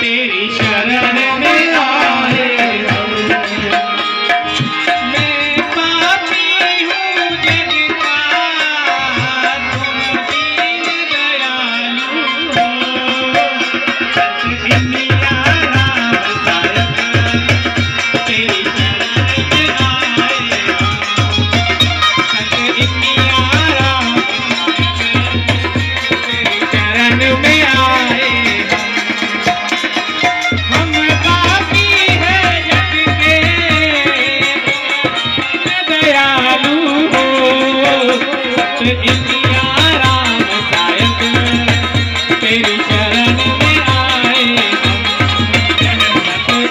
तेरी शरण में आए हम। मैं पापी हूँ जग का, तुम दीन दयालु हो। इंडिया राम सायक तेरी शरण में आए हम। इंडिया राम तेरी शरण में आए हम। पापी हैं जग के, दयालु हो। इंडिया राम सायक तेरी शरण में आए हम।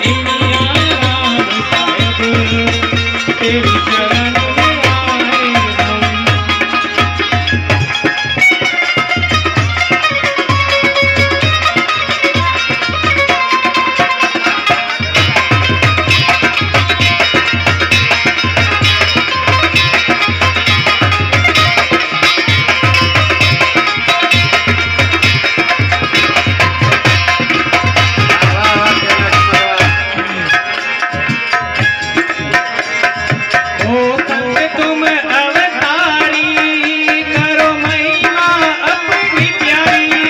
इंडिया राम सायक तेरी शरण में आए हम। तुम अवतारी करो महिमा अपनी प्यारी।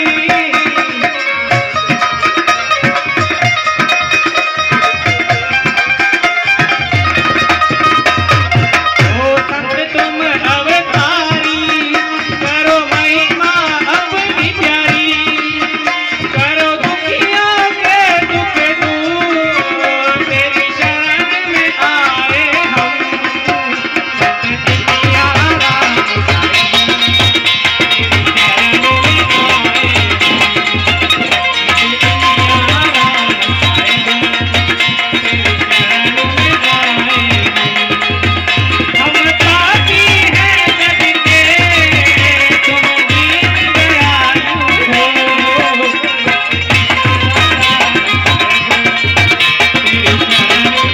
ओ संत तुम अवतारी करो महिमा अपनी प्यारी। करो दुखियों के दुख दूर, तेरी शरण में आए हम। इंडिया राम हम पापी हैं जग के, तुम दीन दयालु हो। तेरी शरण में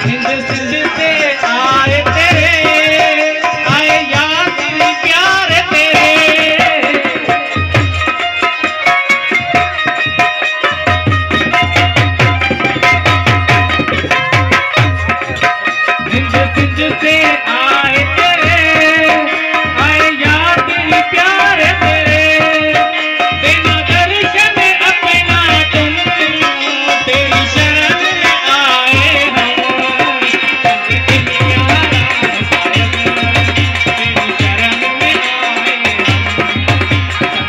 सिंध सिंध से आए तेरे, आए याद प्यार तेरे। सिंध सिंध से आए तेरे, आए याद प्यार तेरे। बिना दर्शन अपना तुम, तेरी शरण में आए हम। इंडिया राम सायक तेरी शरण में आए हम।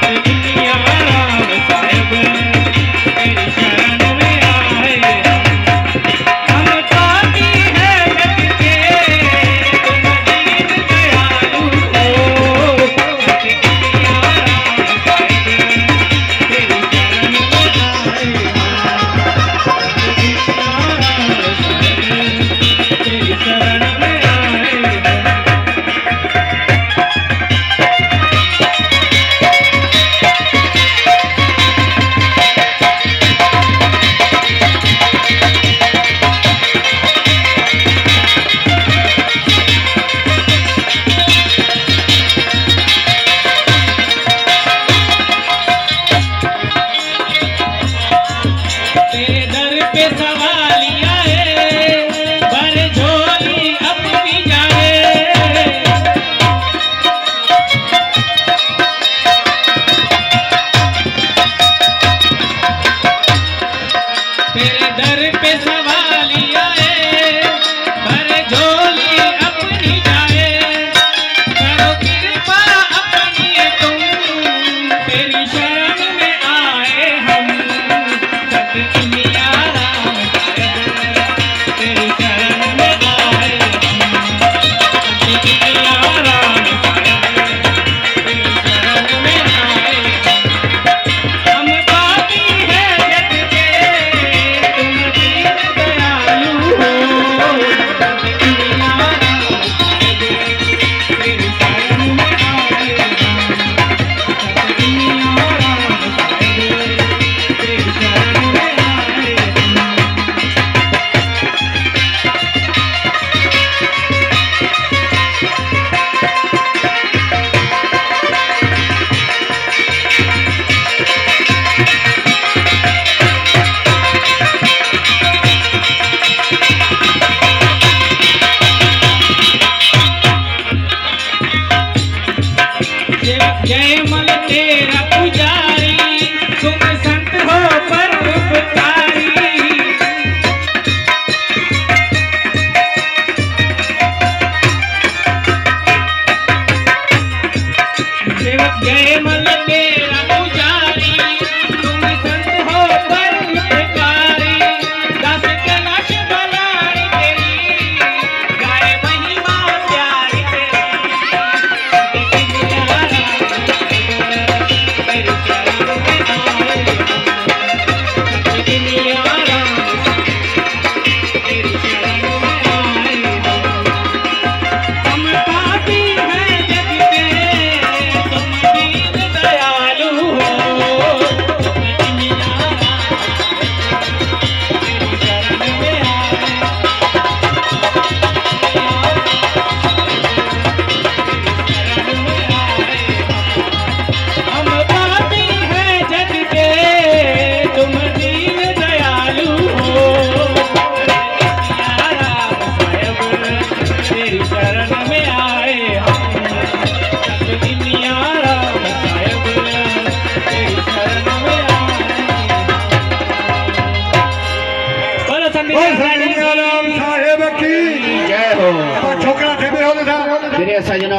इंडिया राम सायक तेरी शरण में आए हम। हम पापी हैं जग के, जय मल तेरा पुजारी, तुम संत हो परोपकारी, दास के लाश बलारी तेरी, गाए महिमा प्यारी तेरी। तेरी शरण में आए, दुनिया राम, तेरी शरण में आए। हम पापी हैं जग के, तुम दीन दयालु हो, दुनिया तेरी शरण में आए। शरण में आए। हम पापी हैं जग के, तुम दीन दयालु हो, दुनिया राम साहेब तेरी शरण में आए हम। दुनिया राम साहेब तेरी शरण में आए। बोलो संध्या राम साहेब की जय हो। छोकरा थे भी हो प्रिय सजनों।